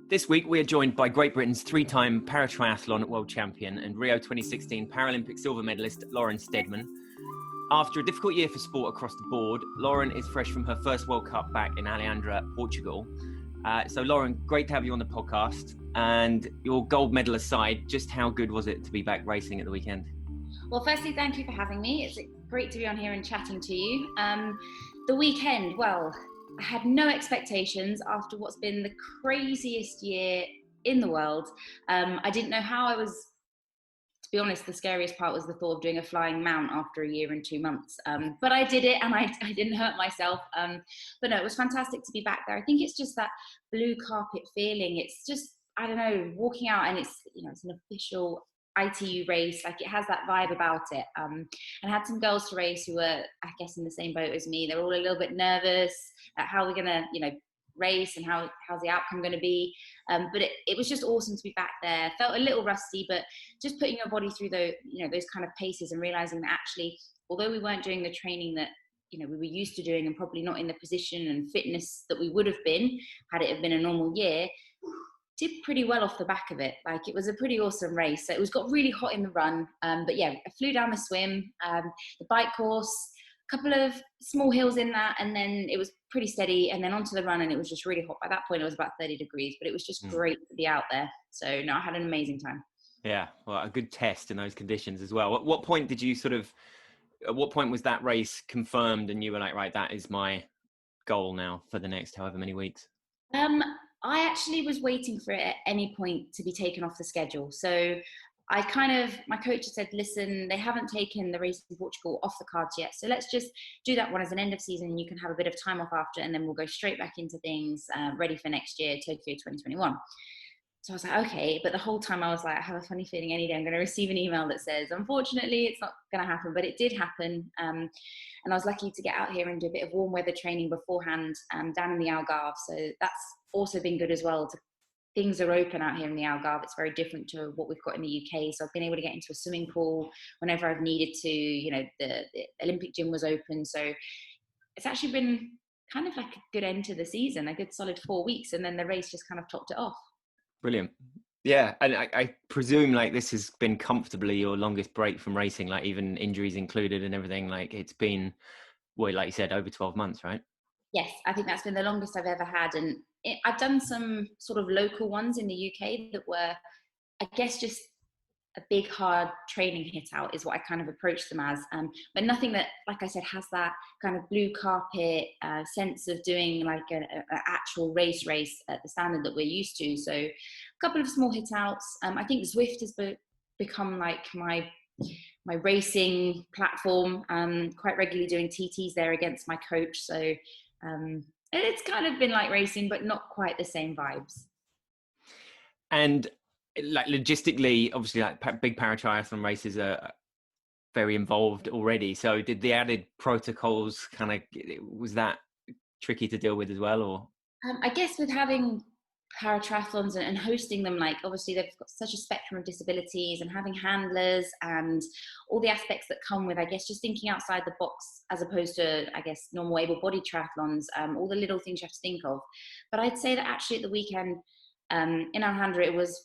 This week, we are joined by Great Britain's three-time para-triathlon world champion and Rio 2016 Paralympic silver medalist, Lauren Steadman. After a difficult year for sport across the board, Lauren is fresh from her first World Cup back in Alhandra, Portugal. So Lauren, great to have you on the podcast. And your gold medal aside, just how good was it to be back racing at the weekend? Well, firstly, thank you for having me. It's great to be on here and chatting to you. The weekend, well, I had no expectations after what's been the craziest year in the world. I didn't know how I was, to be honest, the scariest part was the thought of doing a flying mount after a year and 2 months. But I did it and I didn't hurt myself. But no, it was fantastic to be back there. I think it's just that blue carpet feeling. It's just, I don't know, walking out and it's, it's an official ITU race, like it has that vibe about it. And I had some girls to race who were, I guess, in the same boat as me. They're all a little bit nervous at how we're gonna, race and how's the outcome going to be. But it was just awesome to be back there. Felt a little rusty, but just putting your body through those kind of paces and realizing that actually, although we weren't doing the training that we were used to doing and probably not in the position and fitness that we would have been had it have been a normal year, did pretty well off the back of it. Like, it was a pretty awesome race. So it got really hot in the run. But yeah, I flew down the swim, the bike course, a couple of small hills in that, and then it was pretty steady, and then onto the run, and it was just really hot. By that point, it was about 30 degrees, but it was just great to be out there. So no, I had an amazing time. Yeah, well, a good test in those conditions as well. At what point did you at what point was that race confirmed and you were like, right, that is my goal now for the next however many weeks? I actually was waiting for it at any point to be taken off the schedule. So my coach had said, listen, they haven't taken the race in Portugal off the cards yet. So let's just do that one as an end of season and you can have a bit of time off after, and then we'll go straight back into things ready for next year, Tokyo 2021. So I was like, okay. But the whole time I was like, I have a funny feeling any day I'm going to receive an email that says, unfortunately, it's not going to happen. But it did happen. And I was lucky to get out here and do a bit of warm weather training beforehand down in the Algarve. So that's also been good as well. Things are open out here in the Algarve. It's very different to what we've got in the UK. So I've been able to get into a swimming pool whenever I've needed to. The Olympic gym was open. So it's actually been kind of like a good end to the season, a good solid 4 weeks. And then the race just kind of topped it off. Brilliant. Yeah. And I presume this has been comfortably your longest break from racing, even injuries included and everything. It's been, well, like you said, over 12 months, right? Yes, I think that's been the longest I've ever had. And I've done some sort of local ones in the UK that were, I guess, just a big, hard training hit out is what I kind of approached them as. But nothing that, like I said, has that kind of blue carpet sense of doing an actual race at the standard that we're used to. So a couple of small hit outs. I think Zwift has become like my racing platform. Quite regularly doing TTs there against my coach. So it's kind of been like racing, but not quite the same vibes. And logistically, obviously, big para-triathlon races are very involved already. So did the added protocols was that tricky to deal with as well, or? I guess with having para-triathlons and hosting them, obviously they've got such a spectrum of disabilities and having handlers and all the aspects that come with, I guess, just thinking outside the box as opposed to, I guess, normal able-bodied triathlons, all the little things you have to think of. But I'd say that actually at the weekend in Alhandra, it was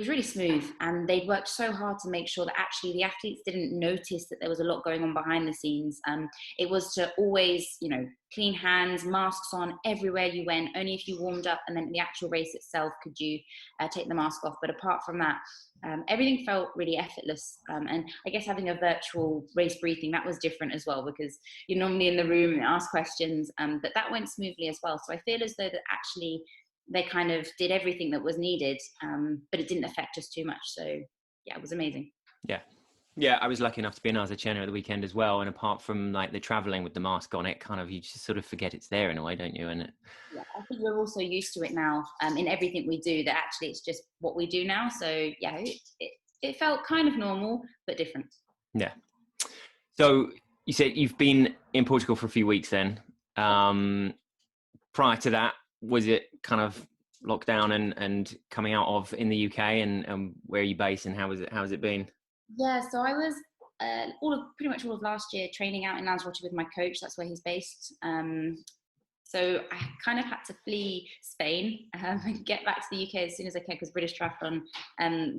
really smooth, and they'd worked so hard to make sure that actually the athletes didn't notice that there was a lot going on behind the scenes. It was to always, clean hands, masks on everywhere you went. Only if you warmed up, and then the actual race itself could you take the mask off. But apart from that, everything felt really effortless. And I guess having a virtual race briefing, that was different as well, because you're normally in the room and ask questions. But that went smoothly as well. So I feel as though that actually they kind of did everything that was needed, but it didn't affect us too much. So yeah, it was amazing. Yeah, I was lucky enough to be in Argentina at the weekend as well. And apart from the traveling with the mask on, it you just sort of forget it's there in a way, don't you? And yeah, I think we're also used to it now in everything we do, that actually it's just what we do now. So yeah, it felt kind of normal, but different. Yeah. So you said you've been in Portugal for a few weeks then. Prior to that, was it kind of lockdown and coming out of in the UK, and where are you based and how has it been? Yeah, so I was pretty much all of last year training out in Lanzarote with my coach. That's where he's based. So I kind of had to flee Spain and get back to the UK as soon as I could, because British Triathlon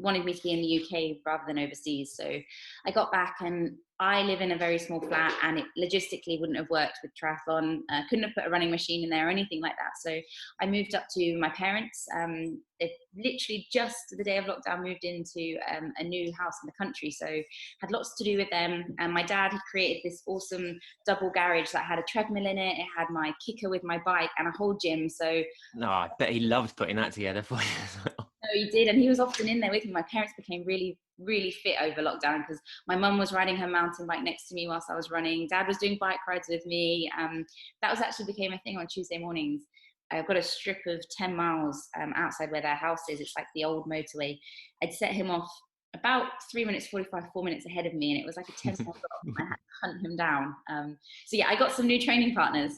wanted me to be in the UK rather than overseas. So I got back, and I live in a very small flat, and it logistically wouldn't have worked with triathlon. Couldn't have put a running machine in there or anything like that. So I moved up to my parents. They literally just the day of lockdown moved into a new house in the country. So had lots to do with them. And my dad had created this awesome double garage that had a treadmill in it. It had my kicker with my bike and a whole gym. So No, I bet he loved putting that together for you as well. no, he did, and he was often in there with me. My parents became really, really fit over lockdown, because my mum was riding her mountain bike next to me whilst I was running. Dad was doing bike rides with me. That was actually became a thing on Tuesday mornings. I've got a strip of 10 miles outside where their house is. It's like the old motorway. I'd set him off about 3 minutes, 45, 4 minutes ahead of me, and it was like a 10-mile drop. I had to hunt him down. So yeah, I got some new training partners.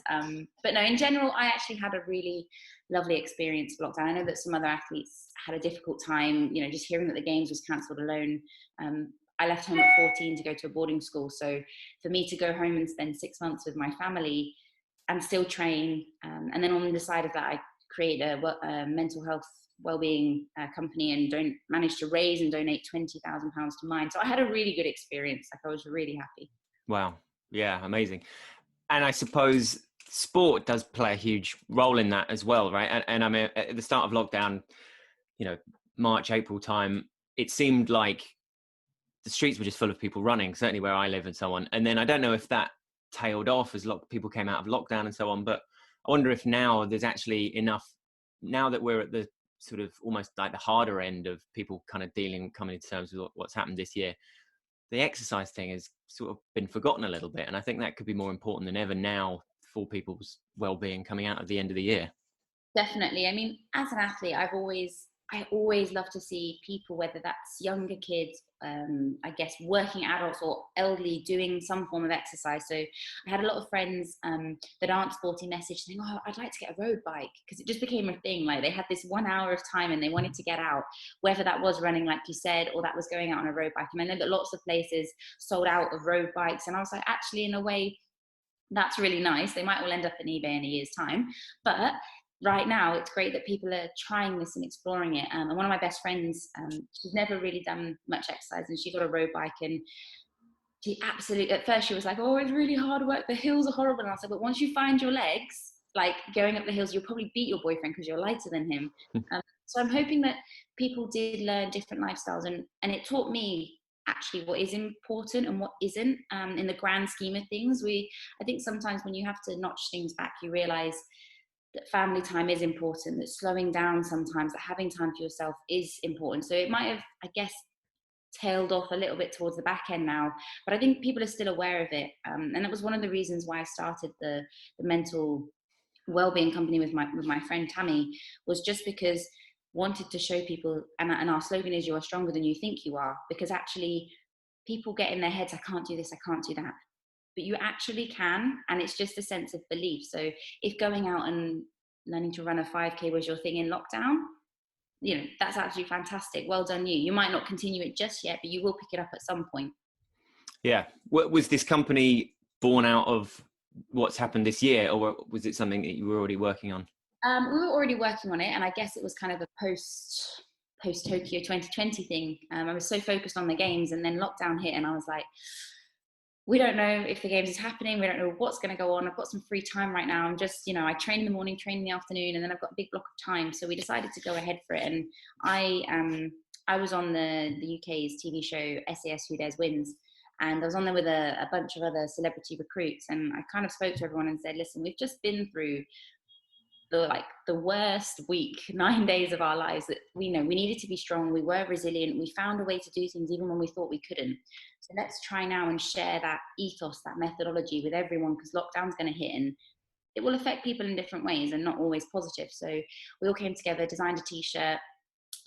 But no, in general, I actually had a really lovely experience of lockdown. I know that some other athletes had a difficult time, you know, just hearing that the games was cancelled alone. I left home at 14 to go to a boarding school. So for me to go home and spend 6 months with my family and still train, and then on the side of that, I create a mental health wellbeing company and manage to raise and donate £20,000 to mine. So I had a really good experience. Like, I was really happy. Wow. Yeah, amazing. And I suppose sport does play a huge role in that as well, right? And I mean, at the start of lockdown, you know, March, April time, it seemed like the streets were just full of people running, certainly where I live and so on. And then I don't know if that tailed off as people came out of lockdown and so on, but I wonder if now there's actually enough, now that we're at the sort of almost like the harder end of people kind of coming to terms with what's happened this year, the exercise thing has sort of been forgotten a little bit. And I think that could be more important than ever now for people's well-being coming out of the end of the year. Definitely. I mean, as an athlete, I always love to see people, whether that's younger kids, I guess working adults or elderly, doing some form of exercise. So I had a lot of friends that aren't sporty message saying, oh, I'd like to get a road bike, because it just became a thing. Like, they had this 1 hour of time and they wanted to get out, whether that was running, like you said, or that was going out on a road bike. And I know that lots of places sold out of road bikes. And I was like, actually, in a way, that's really nice. They might all end up in eBay in a year's time. But right now, it's great that people are trying this and exploring it. And one of my best friends, she's never really done much exercise, and she got a road bike, and she absolutely, at first she was like, oh, it's really hard work, the hills are horrible. And I was like, but once you find your legs, like going up the hills, you'll probably beat your boyfriend because you're lighter than him. So I'm hoping that people did learn different lifestyles, and it taught me actually what is important and what isn't, in the grand scheme of things. I think sometimes when you have to notch things back, you realize that family time is important, that slowing down sometimes, that having time for yourself is important. So it might have, I guess, tailed off a little bit towards the back end now, but I think people are still aware of it. And that was one of the reasons why I started the mental wellbeing company with my friend Tammy, was just because wanted to show people, and our slogan is, you are stronger than you think you are, because actually people get in their heads, I can't do this, I can't do that, but you actually can. And it's just a sense of belief. So if going out and learning to run a 5K was your thing in lockdown, you know, that's absolutely fantastic. Well done you. You might not continue it just yet, but you will pick it up at some point. Yeah. Was this company born out of what's happened this year, or was it something that you were already working on? We were already working on it, and I guess it was kind of a post Tokyo 2020 thing. I was so focused on the games, and then lockdown hit, and I was like, we don't know if the games is happening. We don't know what's going to go on. I've got some free time right now. I'm just, I train in the morning, train in the afternoon, and then I've got a big block of time. So we decided to go ahead for it. And I was on the UK's TV show SAS Who Dares Wins. And I was on there with a bunch of other celebrity recruits. And I kind of spoke to everyone and said, listen, we've just been through the worst week, 9 days of our lives, that we needed to be strong. We were resilient. We found a way to do things even when we thought we couldn't. So let's try now and share that ethos, that methodology with everyone, because lockdown's going to hit and it will affect people in different ways and not always positive. So we all came together, designed a t-shirt,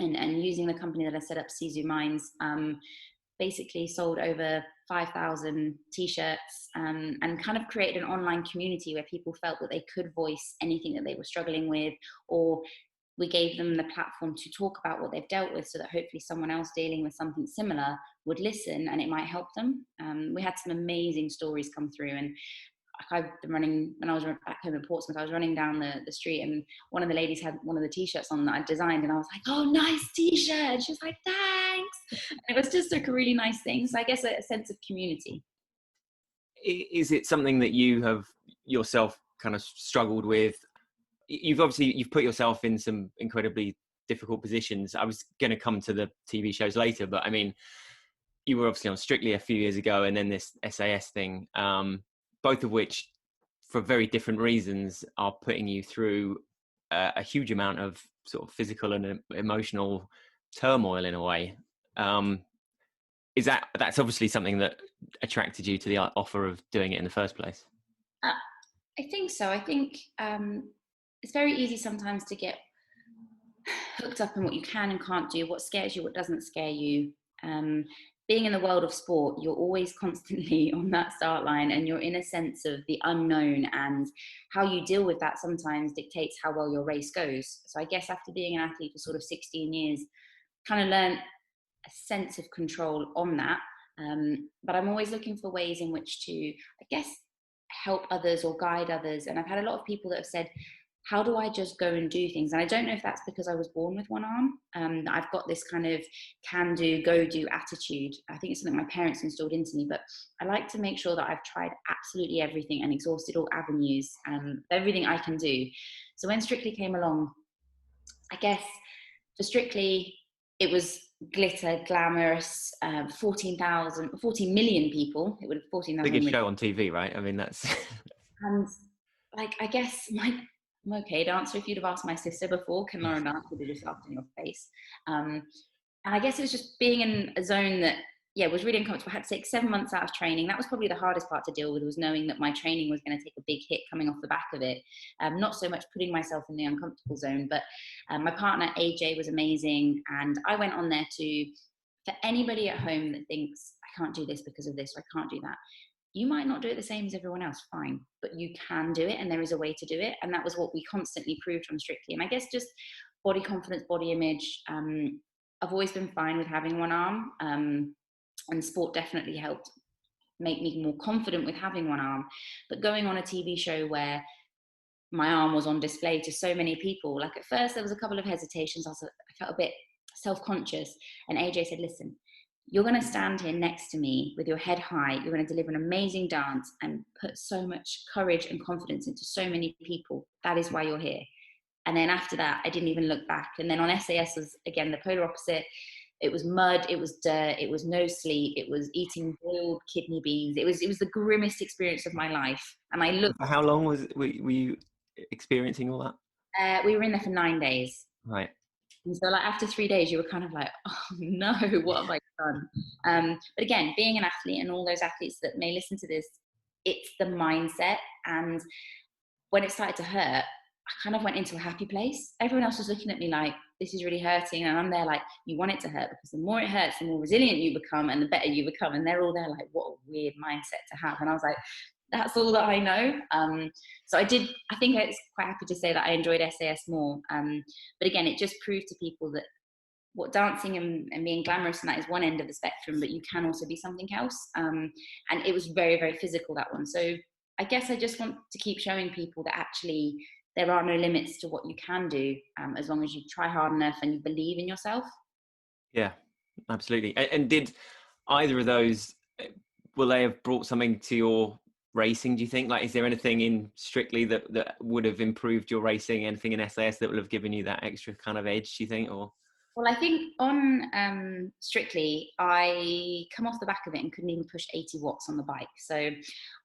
and using the company that I set up, Sizu Minds, basically sold over 5,000 t-shirts, and kind of created an online community where people felt that they could voice anything that they were struggling with, or we gave them the platform to talk about what they've dealt with, so that hopefully someone else dealing with something similar would listen and it might help them. We had some amazing stories come through, and I've been running when I was back home in Portsmouth. I was running down the street, and one of the ladies had one of the t-shirts on that I designed, and I was like, "Oh, nice t-shirt!" And she was like, "Thanks." And it was just like a really nice thing. So I guess a sense of community. Is it something that you have yourself kind of struggled with? You've put yourself in some incredibly difficult positions. I was going to come to the TV shows later, but I mean, you were obviously on Strictly a few years ago, and then this SAS thing, both of which, for very different reasons, are putting you through a huge amount of sort of physical and emotional turmoil in a way. That's obviously something that attracted you to the offer of doing it in the first place? I think so. I think it's very easy sometimes to get hooked up in what you can and can't do, what scares you, what doesn't scare you. Being in the world of sport, you're always constantly on that start line, and you're in a sense of the unknown, and how you deal with that sometimes dictates how well your race goes. So I guess after being an athlete for sort of 16 years, kind of learned a sense of control on that. But I'm always looking for ways in which to, I guess, help others or guide others. And I've had a lot of people that have said, how do I just go and do things? And I don't know if that's because I was born with one arm. I've got this kind of can do, go do attitude. I think it's something my parents instilled into me, but I like to make sure that I've tried absolutely everything and exhausted all avenues, everything I can do. So when Strictly came along, I guess for Strictly, it was glitter, glamorous, 14 million people. It would have 14,000. Biggest show on TV, right? I mean, that's... And like, I guess I'm okay dancer. If you'd have asked my sister before, can Lauren dance, would have just laughed in your face. And I guess it was just being in a zone that, yeah, was really uncomfortable. I had to take 7 months out of training. That was probably the hardest part to deal with, was knowing that my training was going to take a big hit coming off the back of it. Not so much putting myself in the uncomfortable zone, but my partner, AJ, was amazing. And I went on there for anybody at home that thinks, I can't do this because of this, or I can't do that. You might not do it the same as everyone else, fine, but you can do it, and there is a way to do it. And that was what we constantly proved on Strictly. And I guess just body confidence, body image. I've always been fine with having one arm, and sport definitely helped make me more confident with having one arm. But going on a TV show where my arm was on display to so many people, like at first there was a couple of hesitations. I felt a bit self-conscious, and AJ said, listen, you're going to stand here next to me with your head high. You're going to deliver an amazing dance and put so much courage and confidence into so many people. That is why you're here. And then after that, I didn't even look back. And then on SAS was, again, the polar opposite. It was mud, it was dirt, it was no sleep, it was eating boiled kidney beans. It was the grimmest experience of my life. And I looked... How long were you experiencing all that? We were in there for 9 days. Right. And so like after 3 days, you were kind of like, oh no, what have I done? But again, being an athlete, and all those athletes that may listen to this, it's the mindset. And when it started to hurt, I kind of went into a happy place. Everyone else was looking at me like, this is really hurting. And I'm there like, you want it to hurt, because the more it hurts, the more resilient you become and the better you become. And they're all there like, what a weird mindset to have. And I was like, that's all that I know. So I think I was quite happy to say that I enjoyed SAS more. But again, it just proved to people that what dancing and being glamorous and that is one end of the spectrum, but you can also be something else. And it was very, very physical, that one. So I guess I just want to keep showing people that actually there are no limits to what you can do, as long as you try hard enough and you believe in yourself. Yeah, absolutely. And did either of those, will they have brought something to your racing, do you think? Like, is there anything in Strictly that would have improved your racing, anything in SAS that would have given you that extra kind of edge, do you think? Or... Well, I think on Strictly, I come off the back of it and couldn't even push 80 watts on the bike. So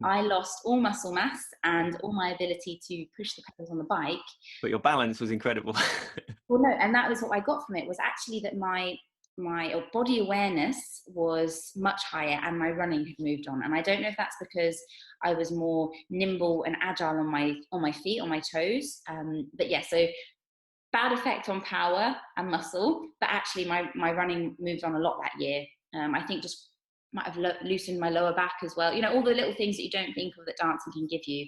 I lost all muscle mass and all my ability to push the pedals on the bike. But your balance was incredible. Well, no, and that was what I got from it, was actually that my body awareness was much higher and my running had moved on. And I don't know if that's because I was more nimble and agile on my feet, on my toes. But yeah, so bad effect on power and muscle, but actually my running moved on a lot that year. I think just might have loosened my lower back as well. You know, all the little things that you don't think of that dancing can give you.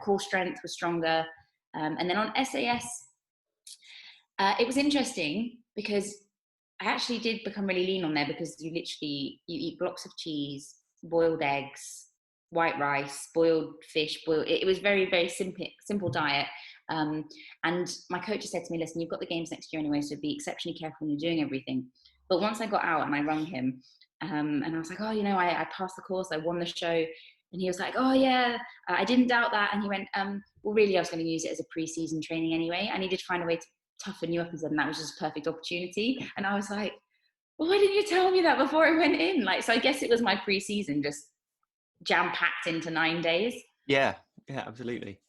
Core strength was stronger. And then on SAS, it was interesting because I actually did become really lean on there, because you eat blocks of cheese, boiled eggs, white rice, boiled fish, it was very, very simple diet. And my coach said to me, listen, you've got the games next year anyway, so be exceptionally careful when you're doing everything. But once I got out and I rung him, and I was like, oh, I passed the course, I won the show. And he was like, oh yeah, I didn't doubt that. And he went, well, really, I was going to use it as a pre-season training anyway. I needed to find a way to toughen you up, and that was just a perfect opportunity. And I was like, well, why didn't you tell me that before I went in? So I guess it was my pre-season just jam-packed into 9 days. Yeah, absolutely.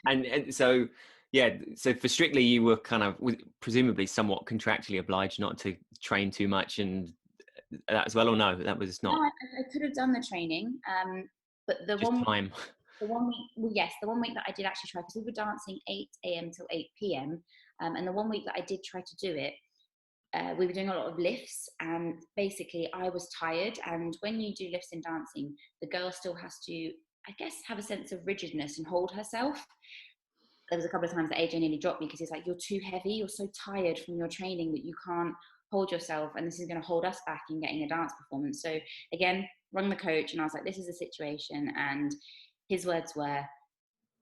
and so, so for Strictly, you were kind of presumably somewhat contractually obliged not to train too much and that as well, or no, that was not. No, I could have done the training, but the just one time. The 1 week, well, yes, the 1 week that I did actually try, because we were dancing 8 a.m. till 8 p.m. And the 1 week that I did try to do it, we were doing a lot of lifts, and basically I was tired. And when you do lifts in dancing, the girl still has to, I guess, have a sense of rigidness and hold herself. There was a couple of times that AJ nearly dropped me because he's like, you're too heavy, you're so tired from your training that you can't hold yourself, and this is going to hold us back in getting a dance performance. So again, rung the coach and I was like, this is the situation. And his words were,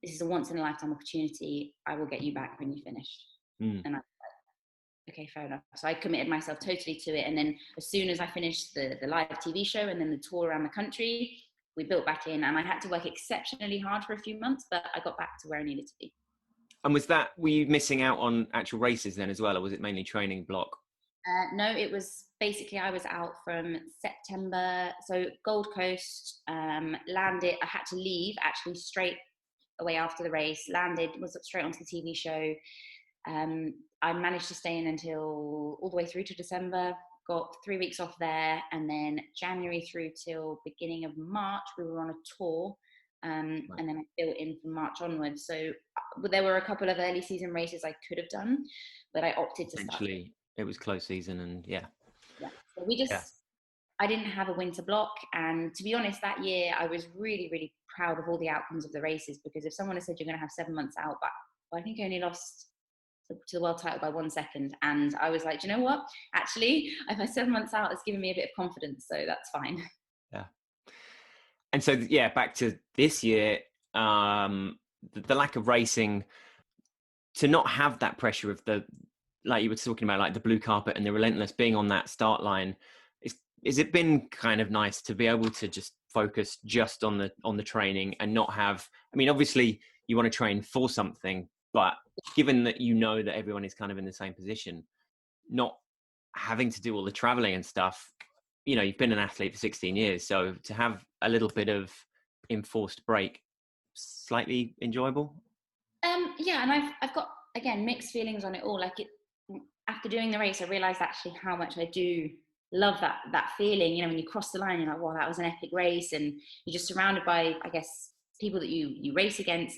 this is a once in a lifetime opportunity. I will get you back when you finish. And I was like, okay, fair enough. So I committed myself totally to it. And then as soon as I finished the live TV show and then the tour around the country, we built back in, and I had to work exceptionally hard for a few months, but I got back to where I needed to be. And were you missing out on actual races then as well, or was it mainly training block? No, it was basically, I was out from September. So Gold Coast, landed, I had to leave actually straight away after the race, landed, was straight onto the TV show. I managed to stay in until all the way through to December, got 3 weeks off there. And then January through till beginning of March, we were on a tour. And then I built in from March onwards. So there were a couple of early season races I could have done, but I opted to start. It was close season, and yeah. So I didn't have a winter block. And to be honest, that year I was really, really proud of all the outcomes of the races, because if someone had said you're going to have 7 months out, but I think I only lost to the world title by 1 second. And I was like, do you know what? Actually, if I 7 months out, it's given me a bit of confidence. So that's fine. Yeah. And so, back to this year, the lack of racing, to not have that pressure of like you were talking about, like the blue carpet and the relentless being on that start line, is it been kind of nice to be able to just focus just on the training and not have, I mean, obviously you want to train for something, but given that that everyone is kind of in the same position, not having to do all the traveling and stuff, you've been an athlete for 16 years. So to have a little bit of enforced break, slightly enjoyable. Yeah. And I've got, again, mixed feelings on it all. Like after doing the race, I realized actually how much I do love that feeling. When you cross the line, you're like, wow, that was an epic race. And you're just surrounded by, I guess, people that you race against.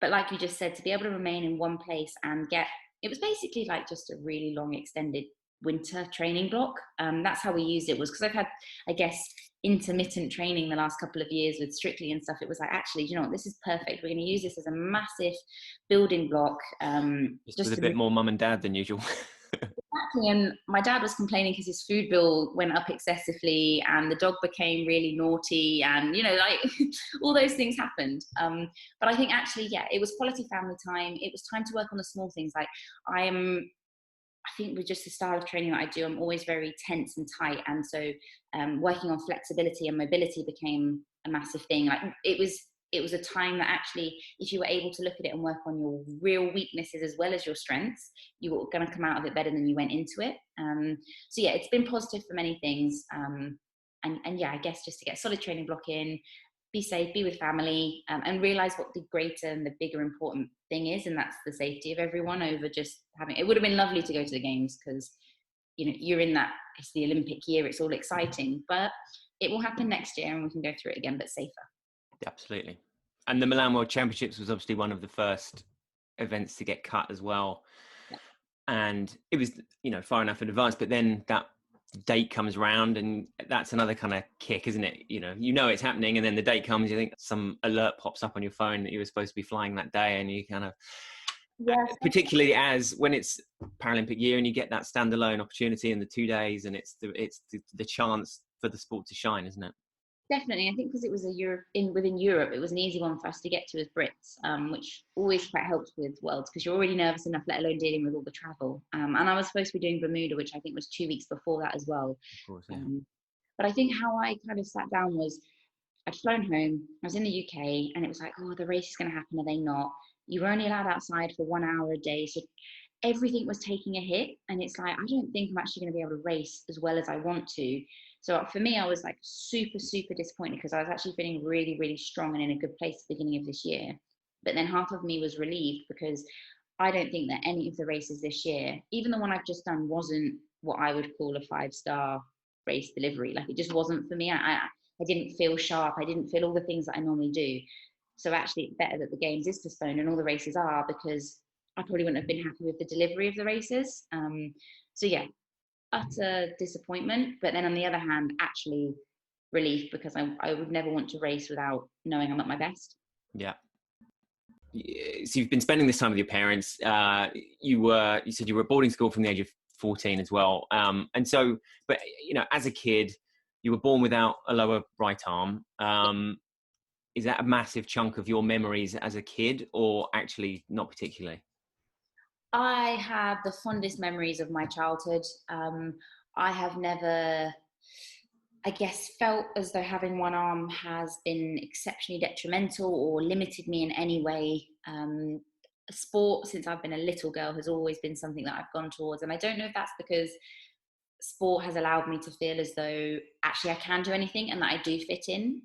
But like you just said, to be able to remain in one place and it was basically like just a really long extended winter training block. That's how we used it, was because I've had, I guess, intermittent training the last couple of years with Strictly and stuff. It was like, actually, you know what, this is perfect. We're going to use this as a massive building block. Just with a bit more mum and dad than usual. Exactly. And my dad was complaining because his food bill went up excessively and the dog became really naughty, and like all those things happened. But I think actually, it was quality family time. It was time to work on the small things. Like I think with just the style of training that I do, I'm always very tense and tight. And so working on flexibility and mobility became a massive thing. Like it was a time that actually, if you were able to look at it and work on your real weaknesses as well as your strengths, you were going to come out of it better than you went into it. So it's been positive for many things. And I guess just to get a solid training block in, be safe, be with family, and realize what the greater and the bigger important thing is. And that's the safety of everyone over just having, it would have been lovely to go to the games because, you're in that, it's the Olympic year, it's all exciting, but it will happen next year and we can go through it again, but safer. Absolutely. And the Milan World Championships was obviously one of the first events to get cut as well. Yeah. And it was, far enough in advance, but then that date comes around and that's another kind of kick, isn't it? It's happening, and then the date comes, you think some alert pops up on your phone that you were supposed to be flying that day, and you kind of, particularly as when it's Paralympic year and you get that standalone opportunity in the 2 days, and it's the chance for the sport to shine, isn't it? definitely. I think because it was within Europe, it was an easy one for us to get to as Brits, which always quite helps with Worlds because you're already nervous enough, let alone dealing with all the travel. And I was supposed to be doing Bermuda, which I think was 2 weeks before that as well. Of course, yeah. But I think how I kind of sat down was I'd flown home, I was in the UK, and it was like, oh, the race is going to happen, are they not? You were only allowed outside for 1 hour a day, so everything was taking a hit, and it's like I don't think I'm actually going to be able to race as well as I want to. So for me, I was like super disappointed because I was actually feeling really strong and in a good place at the beginning of this year. But then half of me was relieved because I don't think that any of the races this year, even the one I've just done, wasn't what I would call a 5-star race delivery. Like it just wasn't for me. I didn't feel sharp. I didn't feel all the things that I normally do. So actually it's better that the games is postponed and all the races are, because I probably wouldn't have been happy with the delivery of the races. So yeah, utter disappointment. But then on the other hand, actually relief, because I would never want to race without knowing I'm at my best. Yeah. So you've been spending this time with your parents. You said you were at boarding school from the age of 14 as well. And so, but you know, as a kid, you were born without a lower right arm. Is that a massive chunk of your memories as a kid, or actually not particularly? I have the fondest memories of my childhood. I have never, I guess, felt as though having one arm has been exceptionally detrimental or limited me in any way. Sport, since I've been a little girl, has always been something that I've gone towards. And I don't know if that's because sport has allowed me to feel as though actually I can do anything and that I do fit in.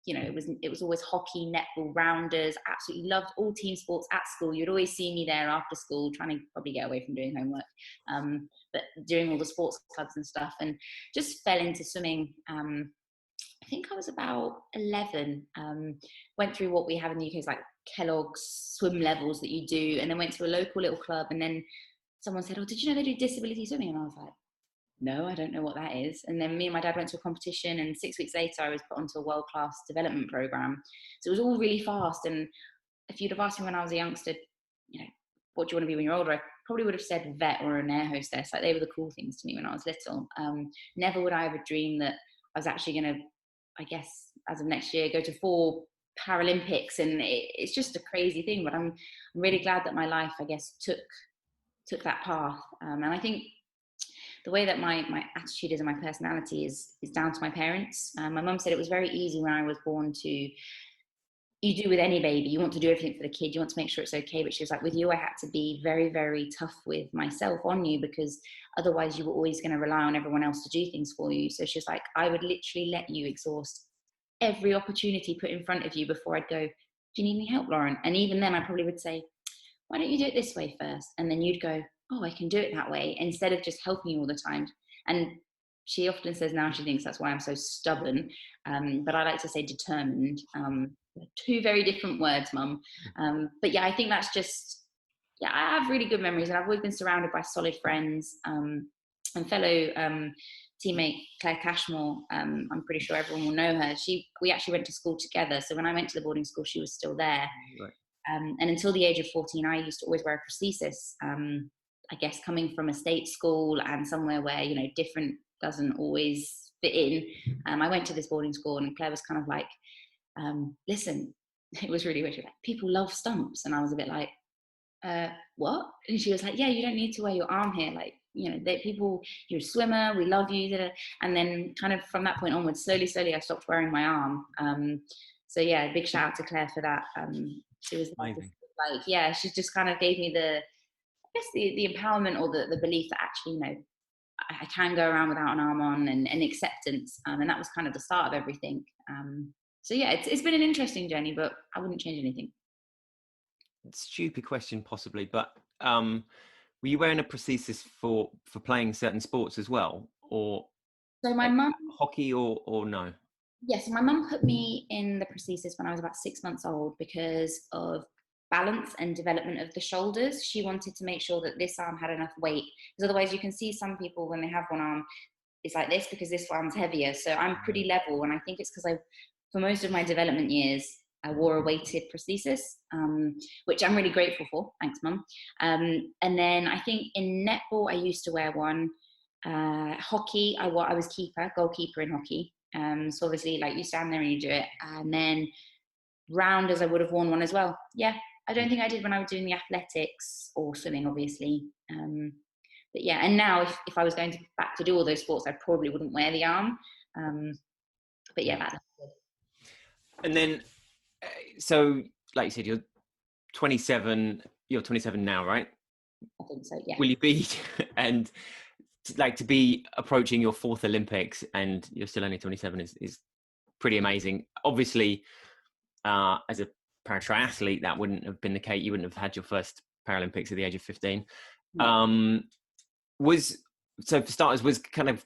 You know, it was always hockey, netball, rounders. Absolutely loved all team sports at school. You'd always see me there after school, trying to probably get away from doing homework, but doing all the sports clubs and stuff. And just fell into swimming. I think I was about 11. Went through what we have in the UK is like Kellogg's swim levels that you do, and then went to a local little club. And then someone said, "Oh, did you know they do disability swimming?" And I was like, no, I don't know what that is. And then me and my dad went to a competition, and 6 weeks later I was put onto a world-class development program. So it was all really fast. And if you'd have asked me when I was a youngster, you know, what do you want to be when you're older, I probably would have said vet or an air hostess. Like they were the cool things to me when I was little. Never would I ever dream that I was actually going to, I guess, as of next year, go to 4 Paralympics. And it's just a crazy thing. But I'm really glad that my life, I guess, took that path. And I think the way that my attitude is and my personality is down to my parents. My mum said it was very easy when I was born to, you do with any baby, you want to do everything for the kid, you want to make sure it's okay. But she was like, with you, I had to be very tough with myself on you, because otherwise you were always going to rely on everyone else to do things for you. So she was like, I would literally let you exhaust every opportunity put in front of you before I'd go, do you need any help, Lauren? And even then I probably would say, why don't you do it this way first? And then you'd go, oh, I can do it that way, instead of just helping you all the time. And she often says now she thinks that's why I'm so stubborn, but I like to say determined. 2 very different words, Mum. But yeah, I think that's just, yeah, I have really good memories, and I've always been surrounded by solid friends, and fellow teammate Claire Cashmore. I'm pretty sure everyone will know her. We actually went to school together. So when I went to the boarding school, she was still there. Right. And until the age of 14, I used to always wear a prosthesis. I guess coming from a state school and somewhere where, you know, different doesn't always fit in. I went to this boarding school, and Claire was kind of like, listen, it was really weird. She was like, people love stumps. And I was a bit like, what? And she was like, yeah, you don't need to wear your arm here. Like, you know, people, you're a swimmer, we love you. And then kind of from that point onwards, slowly, I stopped wearing my arm. So yeah, big shout out to Claire for that. She was like, yeah, she just kind of gave me I guess the empowerment, or the belief that actually, you know, I can go around without an arm on, and acceptance. And that was kind of the start of everything. So yeah, it's been an interesting journey, but I wouldn't change anything. Stupid question, possibly, but were you wearing a prosthesis for playing certain sports as well, or so my mum, hockey, or no? Yes, my mum put me in the prosthesis when I was about 6 months old because of balance and development of the shoulders. She wanted to make sure that this arm had enough weight, because otherwise you can see some people when they have one arm, it's like this because this arm's heavier. So I'm pretty level, and I think it's because for most of my development years, I wore a weighted prosthesis, which I'm really grateful for. Thanks, Mum. And then I think in netball, I used to wear one. Hockey, I was goalkeeper in hockey. So obviously, like, you stand there and you do it, and then rounders, I would have worn one as well. Yeah, I don't think I did when I was doing the athletics or swimming, obviously. But yeah, and now if I was going back to do all those sports, I probably wouldn't wear the arm. But yeah, that's good. And then, so like you said, you're 27. You're 27 now, right? I think so. Yeah. Will you be and like to be approaching your fourth Olympics and you're still only 27 is pretty amazing. Obviously, as a para triathlete, that wouldn't have been the case. You wouldn't have had your first Paralympics at the age of 15. Yeah. So for starters, was kind of,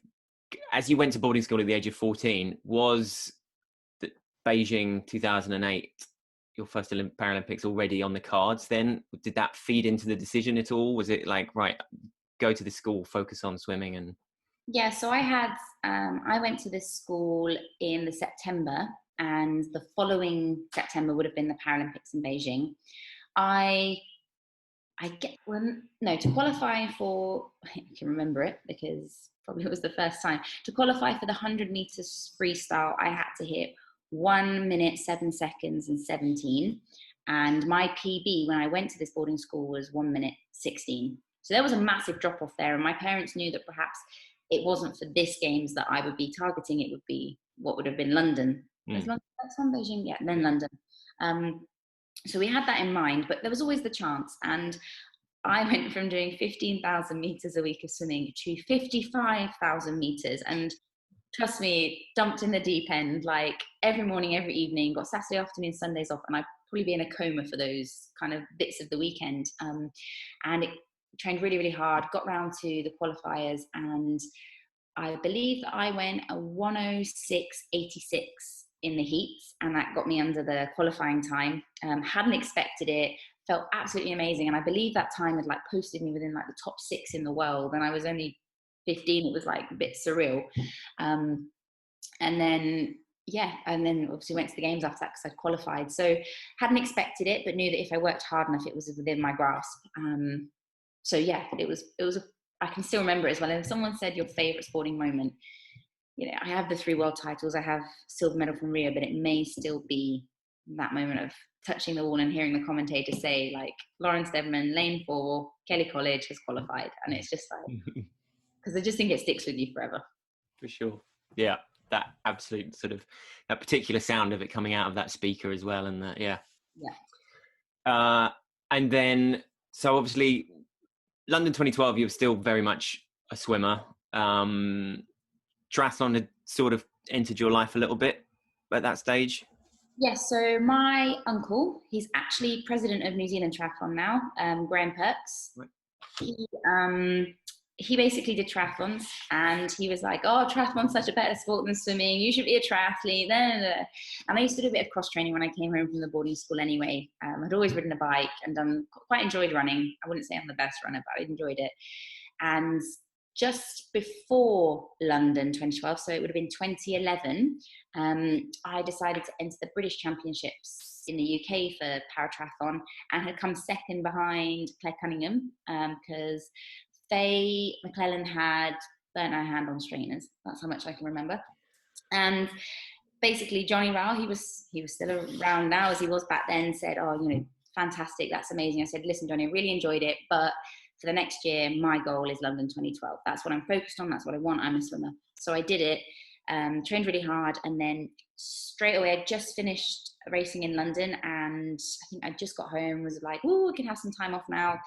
as you went to boarding school at the age of 14, was the Beijing 2008 your first Paralympics already on the cards then? Did that feed into the decision at all? Was it like, right, go to the school, focus on swimming? And Yeah, so I went to this school in the September, and the following September would have been the Paralympics in Beijing. To qualify for, I can remember it because probably it was the first time, to qualify for the 100 meters freestyle, I had to hit 1 minute, 7 seconds and 17. And my PB when I went to this boarding school was 1 minute, 16. So there was a massive drop off there. And my parents knew that perhaps it wasn't for this games that I would be targeting. It would be what would have been London. Was London next one, Beijing? Yeah, and then London. So we had that in mind, but there was always the chance. And I went from doing 15,000 meters a week of swimming to 55,000 meters. And trust me, dumped in the deep end, like every morning, every evening, got Saturday afternoon, Sundays off, and I'd probably be in a coma for those kind of bits of the weekend. And it trained really, really hard, got round to the qualifiers, and I believe that I went a 106.86 in the heats, and that got me under the qualifying time. Hadn't expected it, felt absolutely amazing, and I believe that time had like posted me within like the top 6 in the world, and I was only 15. It was like a bit surreal. And then obviously went to the games after that because I'd qualified. So hadn't expected it, but knew that if I worked hard enough, it was within my grasp. So yeah, it was I can still remember it as well. And if someone said your favorite sporting moment, you know, I have the 3 world titles, I have silver medal from Rio, but it may still be that moment of touching the wall and hearing the commentator say like, Lauren Steadman, lane 4, Kelly College has qualified. And it's just like, because I just think it sticks with you forever. For sure. Yeah. That absolute sort of, that particular sound of it coming out of that speaker as well. And that, yeah. And then, so obviously London 2012, you were still very much a swimmer. Triathlon had sort of entered your life a little bit at that stage. Yes, so my uncle, he's actually president of New Zealand Triathlon now, Graham Perks. Right. He basically did triathlons, and he was like, oh, triathlon's such a better sport than swimming, you should be a triathlete. And I used to do a bit of cross training when I came home from the boarding school anyway. I'd always ridden a bike and quite enjoyed running. I wouldn't say I'm the best runner, but I enjoyed it. And just before London 2012, so it would have been 2011, I decided to enter the British Championships in the UK for paratriathlon, and had come second behind Claire Cunningham because Faye McClellan had burnt her hand on strainers. That's how much I can remember. And basically Johnny Rowell, he was still around now as he was back then, said, oh, you know, fantastic, that's amazing. I said, listen, Johnny, I really enjoyed it, but for the next year, my goal is London 2012. That's what I'm focused on. That's what I want. I'm a swimmer. So I did it, trained really hard. And then straight away, I just finished racing in London. And I think I just got home, was like, oh, I can have some time off now,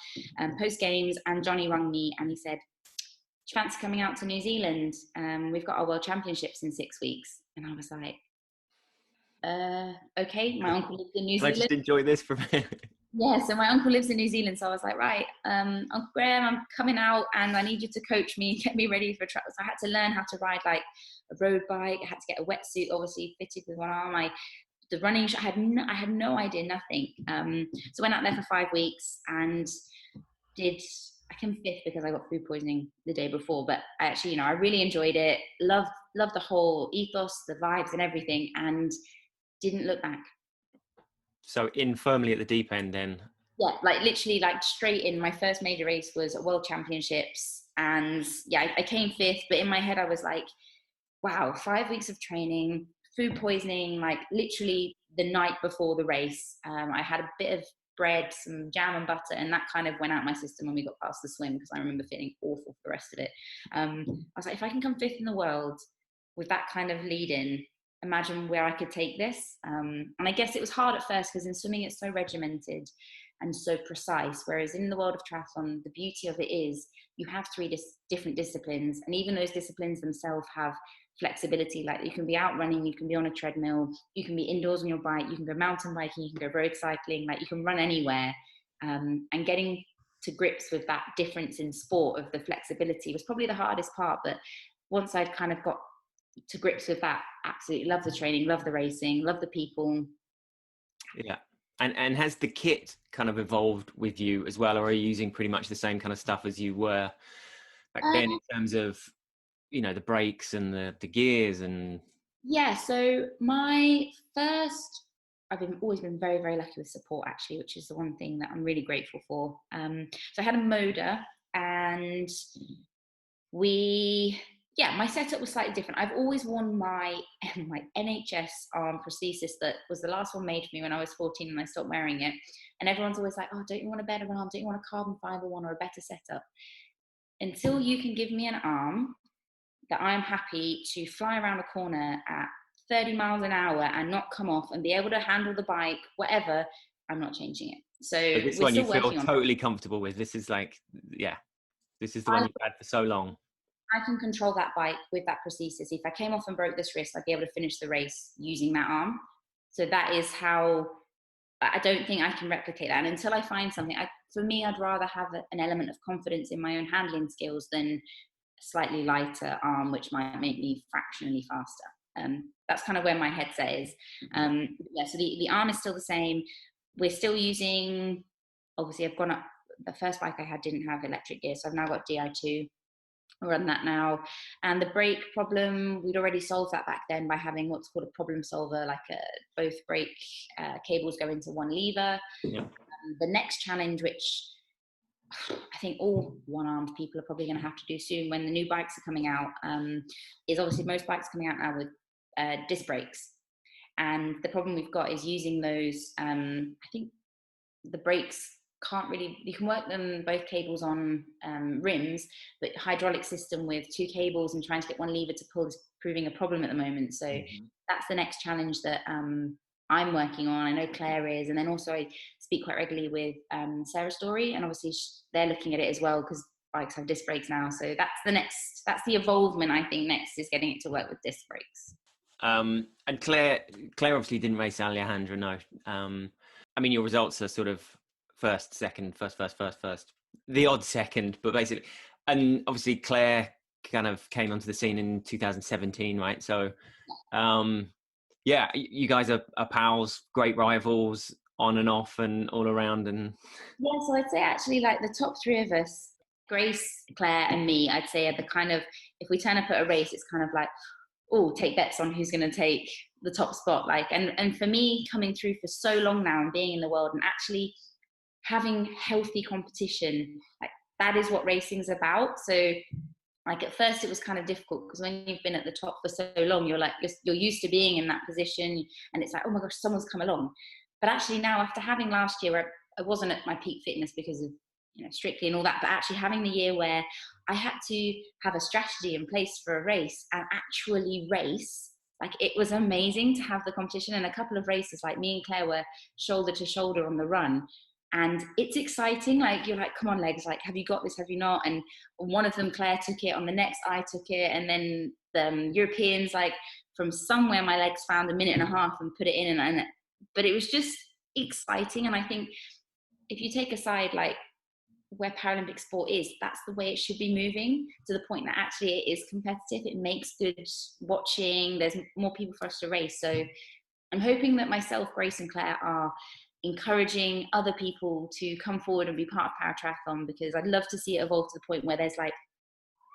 post games. And Johnny rang me and he said, do you fancy coming out to New Zealand? We've got our World Championships in 6 weeks. And I was like, okay. My uncle lives in New Zealand. I just enjoy this for me. Yeah, so my uncle lives in New Zealand, so I was like, right, Uncle Graham, I'm coming out and I need you to coach me, get me ready for trials. So I had to learn how to ride like a road bike. I had to get a wetsuit, obviously fitted with one arm. The running, I had no idea, nothing. So I went out there for 5 weeks and I came 5th because I got food poisoning the day before, but I actually, I really enjoyed it. Loved the whole ethos, the vibes and everything, and didn't look back. So in firmly at the deep end then? Yeah, like literally like straight in. My first major race was at World Championships, and yeah, I came 5th, but in my head I was like, wow, 5 weeks of training, food poisoning, like literally the night before the race. I had a bit of bread, some jam and butter, and that kind of went out my system when we got past the swim, because I remember feeling awful for the rest of it. I was like, if I can come fifth in the world with that kind of lead in, imagine where I could take this. And I guess it was hard at first because in swimming it's so regimented and so precise, whereas in the world of triathlon, the beauty of it is you have three different disciplines, and even those disciplines themselves have flexibility. Like you can be out running, you can be on a treadmill, you can be indoors on your bike, you can go mountain biking, you can go road cycling, like you can run anywhere. And getting to grips with that difference in sport of the flexibility was probably the hardest part. But once I'd kind of got to grips with that, absolutely love the training, love the racing, love the people. Yeah. And has the kit kind of evolved with you as well, or are you using pretty much the same kind of stuff as you were back then in terms of, you know, the brakes and the gears? And Yeah, so I've always been very, very lucky with support, actually, which is the one thing that I'm really grateful for. So I had a Moda, and my setup was slightly different. I've always worn my NHS arm prosthesis that was the last one made for me when I was 14, and I stopped wearing it. And everyone's always like, oh, don't you want a better arm? Don't you want a carbon fiber one or a better setup? Until you can give me an arm that I'm happy to fly around a corner at 30 miles an hour and not come off and be able to handle the bike, whatever, I'm not changing it. So this we're one you still feel working on it. totally comfortable with. This is like, yeah, this is the one you've had for so long. I can control that bike with that prosthesis. If I came off and broke this wrist, I'd be able to finish the race using that arm. So that is how, I don't think I can replicate that. And until I find something, for me, I'd rather have an element of confidence in my own handling skills than a slightly lighter arm, which might make me fractionally faster. That's kind of where my headset is. So the arm is still the same. We're still using, obviously I've gone up, the first bike I had didn't have electric gear, so I've now got Di2. I run that now. And the brake problem, we'd already solved that back then by having what's called a problem solver, like both brake cables go into one lever. Yeah. The next challenge, which I think all one-armed people are probably going to have to do soon when the new bikes are coming out, is obviously most bikes coming out now with disc brakes. And the problem we've got is using those, I think the brakes can't really, you can work them both cables on rims, but hydraulic system with two cables and trying to get one lever to pull is proving a problem at the moment. So that's the next challenge that I'm working on. I know Claire is, and then also I speak quite regularly with Sarah Story, and obviously they're looking at it as well because bikes have disc brakes now. So that's the evolvement. I think next is getting it to work with disc brakes. And Claire obviously didn't race Alhandra, no. I mean, your results are sort of first, second, first, the odd second, but basically, and obviously Claire kind of came onto the scene in 2017, right? So, yeah, you guys are pals, great rivals, on and off and all around. And yeah, so I'd say actually like the top three of us, Grace, Claire, and me, I'd say are the kind of, if we turn up at a race, it's kind of like, oh, take bets on who's going to take the top spot. Like, and for me, coming through for so long now and being in the world and actually having healthy competition, like that is what racing's about. So like at first it was kind of difficult because when you've been at the top for so long, you're used to being in that position, and it's like, oh my gosh, someone's come along. But actually now, after having last year where I wasn't at my peak fitness because of, you know, Strictly and all that, but actually having the year where I had to have a strategy in place for a race and actually race, like it was amazing to have the competition. And a couple of races, like me and Claire were shoulder to shoulder on the run, and it's exciting. Like you're like, come on legs, like have you got this, have you not? And one of them, Claire took it, on the next I took it, and then the Europeans, like from somewhere my legs found a minute and a half and put it in, and but it was just exciting. And I think if you take aside like where Paralympic sport is, that's the way it should be moving, to the point that actually it is competitive, it makes good watching, there's more people for us to race. So I'm hoping that myself, Grace and Claire are encouraging other people to come forward and be part of Paratriathlon, because I'd love to see it evolve to the point where there's like,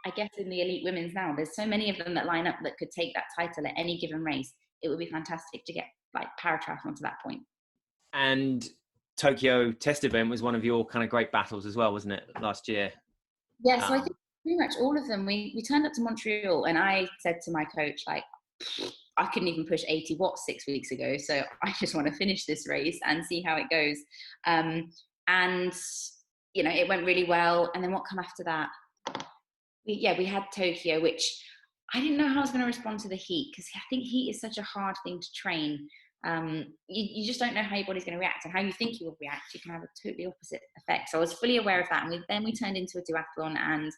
I guess in the elite women's now, there's so many of them that line up that could take that title at any given race. It would be fantastic to get like Paratriathlon to that point. And Tokyo test event was one of your kind of great battles as well, wasn't it, last year? Yeah, so I think Pretty much all of them. We turned up to Montreal, and I said to my coach, like, I couldn't even push 80 watts 6 weeks ago, so I just want to finish this race and see how it goes. And it went really well. And then what come after that? We had Tokyo, which I didn't know how I was going to respond to the heat, because I think heat is such a hard thing to train. You just don't know how your body's going to react, and how you think you will react. You can have a totally opposite effect. So I was fully aware of that. And then we turned into a duathlon, and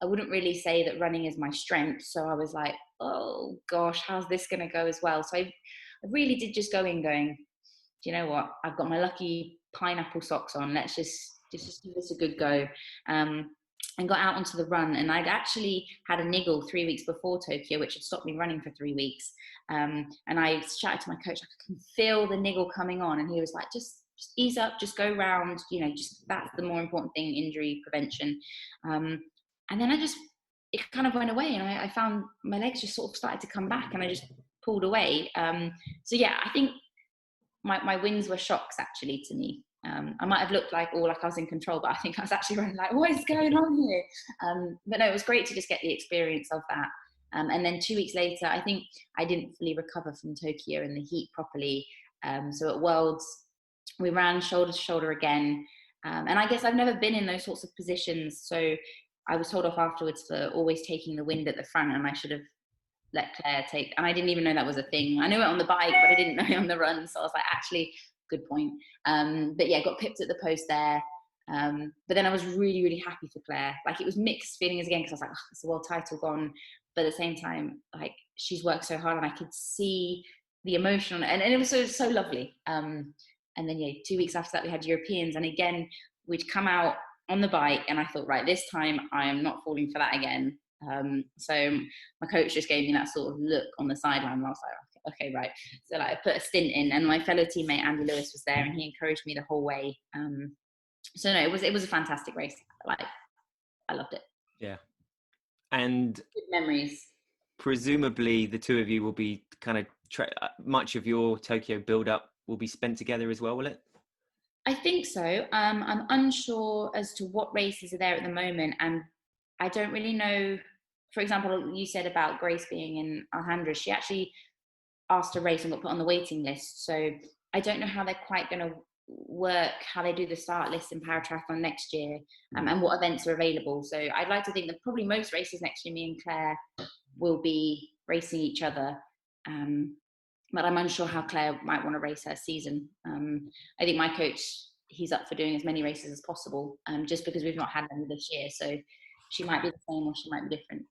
I wouldn't really say that running is my strength. So I was like, oh gosh, how's this going to go as well? So I really did just go in going, do you know what? I've got my lucky pineapple socks on. Let's just give this a good go. And got out onto the run. And I'd actually had a niggle 3 weeks before Tokyo, which had stopped me running for 3 weeks. And I shouted to my coach, I can feel the niggle coming on. And he was like, just ease up, just go round, just that's the more important thing, injury prevention. And then it kind of went away, and I found my legs just sort of started to come back, and I just pulled away. So yeah, I think my wins were shocks actually to me. I might have looked like I was in control, but I think I was actually running like, what is going on here? But no, it was great to just get the experience of that. And then 2 weeks later, I think I didn't fully recover from Tokyo and the heat properly. So at Worlds, we ran shoulder to shoulder again. And I guess I've never been in those sorts of positions. So I was told off afterwards for always taking the wind at the front, and I should have let Claire take, and I didn't even know that was a thing. I knew it on the bike, but I didn't know it on the run. So I was like, actually, good point. But yeah, got pipped at the post there. But then I was really, really happy for Claire. Like, it was mixed feelings again, because I was like, oh, it's a world title gone. But at the same time, like, she's worked so hard, and I could see the emotion, and it was so lovely. And then 2 weeks after that, we had Europeans, and again, we'd come out on the bike, and I thought, right, this time I am not falling for that again. So my coach just gave me that sort of look on the sideline, and I was like, okay, right. So like, I put a stint in, and my fellow teammate Andy Lewis was there, and he encouraged me the whole way. So no, it was a fantastic race. Like, I loved it. Yeah. And good memories. Presumably the two of you will be kind of much of your Tokyo build up will be spent together as well, will it? I think so. I'm unsure as to what races are there at the moment, and I don't really know. For example, you said about Grace being in Alhandra. She actually asked to race and got put on the waiting list. So I don't know how they're quite going to work, how they do the start list in Paratriathlon next year, and what events are available. So I'd like to think that probably most races next year, me and Claire will be racing each other. But I'm unsure how Claire might want to race her season. I think my coach, he's up for doing as many races as possible, just because we've not had any this year. So she might be the same, or she might be different.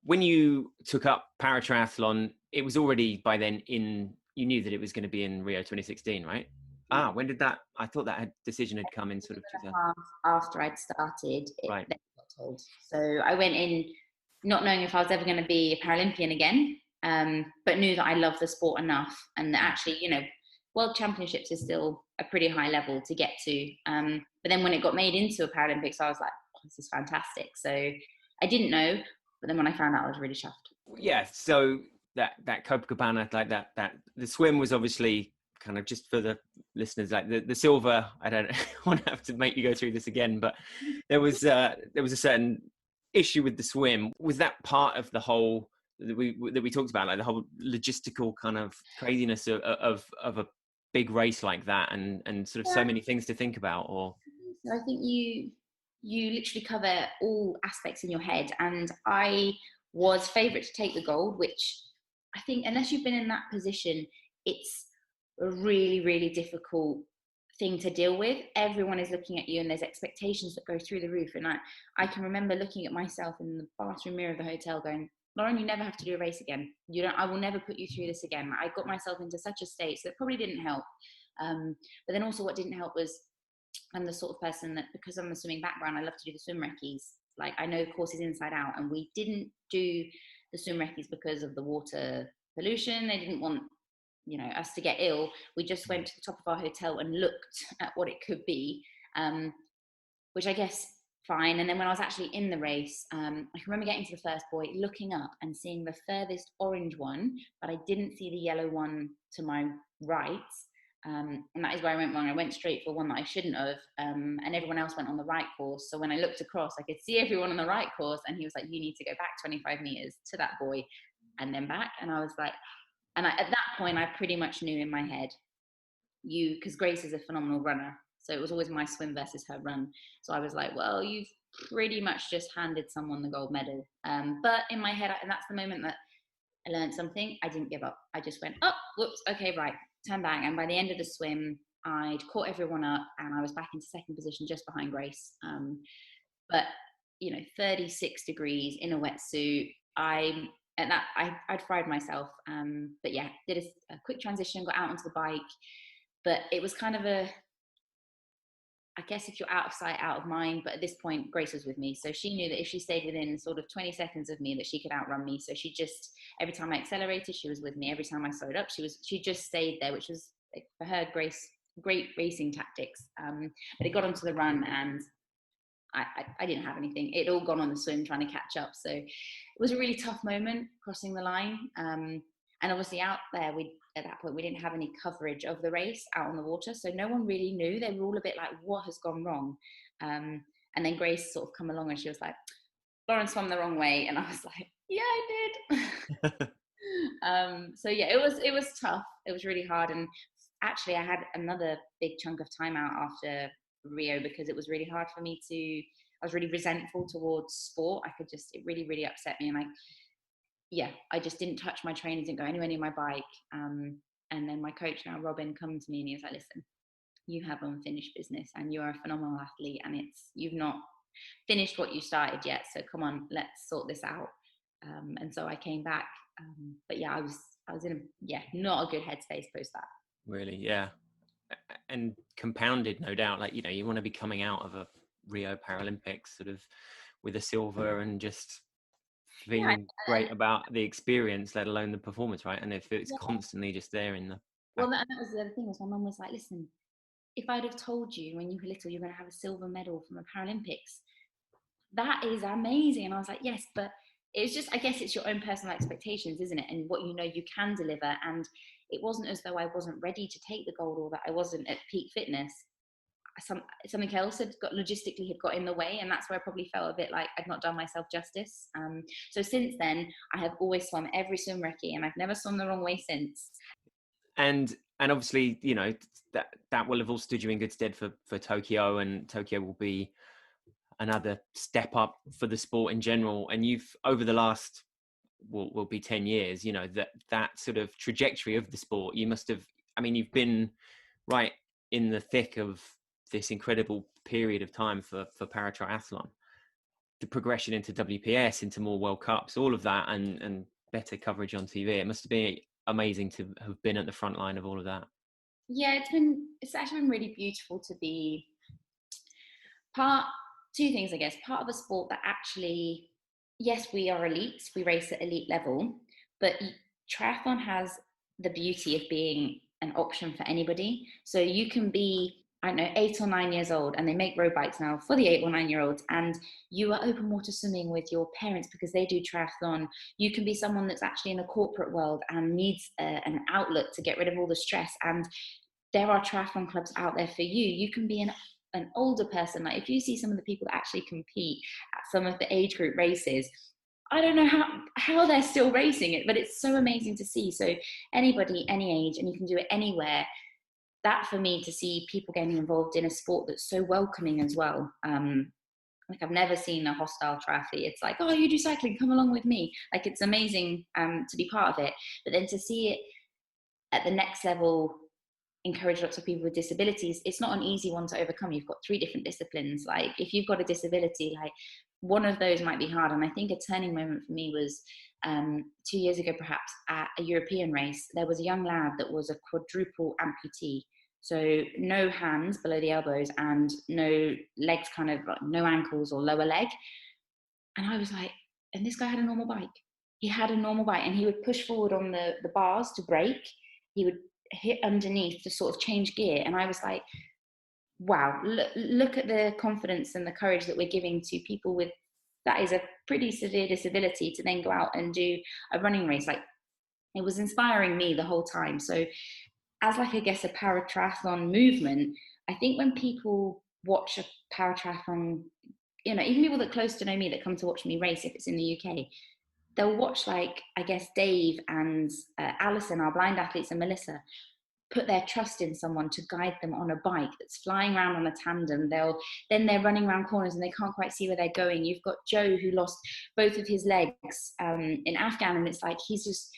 When you took up paratriathlon, it was already by then you knew that it was going to be in Rio 2016, right? When did that? I thought that decision had come in sort of 2000. After I'd started, right. Then I got told. So I went in not knowing if I was ever going to be a Paralympian again, but knew that I loved the sport enough, and that actually, World Championships is still a pretty high level to get to. But then when it got made into a Paralympics, I was like, oh, this is fantastic. So I didn't know, but then when I found out, I was really chuffed. Yeah. So that Copacabana, like that the swim was obviously kind of, just for the listeners, like the silver. I don't want to have to make you go through this again, but there was a certain issue with the swim. Was that part of the whole that we talked about, like the whole logistical kind of craziness of a big race like that, and sort of so many things to think about? Or I think you literally cover all aspects in your head, and I was favourite to take the gold, which I think, unless you've been in that position, it's a really, really difficult thing to deal with. Everyone is looking at you, and there's expectations that go through the roof. And I can remember looking at myself in the bathroom mirror of the hotel going, Lauren, you never have to do a race again. I will never put you through this again. I got myself into such a state, so it probably didn't help. But then also what didn't help was, I'm the sort of person that, because I'm a swimming background, I love to do the swim recce's. Like, I know courses inside out, and we didn't do the swim recce's because of the water pollution. They didn't want, us to get ill. We just went to the top of our hotel and looked at what it could be, which I guess fine. And then when I was actually in the race, I can remember getting to the first buoy, looking up and seeing the furthest orange one, but I didn't see the yellow one to my right. And that is where I went wrong. I went straight for one that I shouldn't have, and everyone else went on the right course. So when I looked across, I could see everyone on the right course, and he was like, you need to go back 25 meters to that boy and then back. And I was like, at that point, I pretty much knew in my head, because Grace is a phenomenal runner. So it was always my swim versus her run. So I was like, well, you've pretty much just handed someone the gold medal. But in my head, and that's the moment that I learned something, I didn't give up. I just went, oh, whoops, okay, right, turn back. And by the end of the swim, I'd caught everyone up and I was back into second position just behind Grace. But, 36 degrees in a wetsuit. I'd fried myself. But yeah, did a quick transition, got out onto the bike. But it was kind of I guess if you're out of sight, out of mind, but at this point, Grace was with me. So she knew that if she stayed within sort of 20 seconds of me, that she could outrun me. So she just, every time I accelerated, she was with me. Every time I slowed up, she just stayed there, which was, for her, great racing tactics. But it got onto the run and I didn't have anything. It all gone on the swim trying to catch up. So it was a really tough moment crossing the line. And obviously out there, at that point, we didn't have any coverage of the race out on the water. So no one really knew. They were all a bit like, what has gone wrong? And then Grace sort of come along and she was like, Lauren swam the wrong way. And I was like, yeah, I did. So yeah, it was tough. It was really hard. And actually I had another big chunk of time out after Rio because it was really hard for me I was really resentful towards sport. It really, really upset me. And I just didn't touch my trainers, didn't go anywhere near my bike. And then my coach now, Robin, come to me and he was like, listen, you have unfinished business and you're a phenomenal athlete and you've not finished what you started yet. So come on, let's sort this out. And so I came back. But yeah, I was in not a good headspace post that. Really, yeah. And compounded, no doubt, like, you want to be coming out of a Rio Paralympics sort of with a silver and just feeling great about the experience, let alone the performance, right? And if it's constantly just there in the... Well, that was the other thing, was my mum was like, listen, if I'd have told you when you were little you're going to have a silver medal from the Paralympics, that is amazing. And I was like, yes, but it's just, I guess it's your own personal expectations, isn't it? And what you can deliver. And it wasn't as though I wasn't ready to take the gold or that I wasn't at peak fitness. Something else had got in the way, and that's where I probably felt a bit like I'd not done myself justice. So since then, I have always swum every swim recce, and I've never swum the wrong way since. And obviously, that will have all stood you in good stead for Tokyo, and Tokyo will be another step up for the sport in general. And you've, over the last will be 10 years, that sort of trajectory of the sport, you must have, you've been right in the thick of this incredible period of time for paratriathlon, the progression into WPS, into more World Cups, all of that, and better coverage on TV. It must be amazing to have been at the front line of all of that. Yeah, it's actually been really beautiful to be two things, I guess. Part of a sport that actually, yes, we are elite, we race at elite level, but triathlon has the beauty of being an option for anybody. So you can be, 8 or 9 years old, and they make road bikes now for the 8 or 9 year olds, and you are open water swimming with your parents because they do triathlon. You can be someone that's actually in the corporate world and needs an outlet to get rid of all the stress, and there are triathlon clubs out there for you. You can be an older person. Like, if you see some of the people that actually compete at some of the age group races, I don't know how they're still racing it, but it's so amazing to see. So anybody, any age, and you can do it anywhere. That, for me, to see people getting involved in a sport that's so welcoming as well. Like, I've never seen a hostile triathlete. It's like, oh, you do cycling, come along with me. Like, it's amazing to be part of it. But then to see it at the next level, encourage lots of people with disabilities, it's not an easy one to overcome. You've got 3 different disciplines. Like, if you've got a disability, like, one of those might be hard. And I think a turning moment for me was 2 years ago, perhaps, at a European race. There was a young lad that was a quadruple amputee. So no hands below the elbows and no legs, kind of like no ankles or lower leg. And I was like, and this guy had a normal bike. He had a normal bike, and he would push forward on the bars to brake. He would hit underneath to sort of change gear. And I was like, wow, look at the confidence and the courage that we're giving to people with, that is a pretty severe disability, to then go out and do a running race. Like, it was inspiring me the whole time. So as like, I guess, a paratriathlon movement, I think when people watch a paratriathlon, you know, even people that close to know me that come to watch me race, if it's in the UK, they'll watch, like, I guess Dave and Alison, our blind athletes, and Melissa, put their trust in someone to guide them on a bike that's flying around on a tandem. They're running around corners and they can't quite see where they're going. You've got Joe, who lost both of his legs in Afghan, and it's like he's just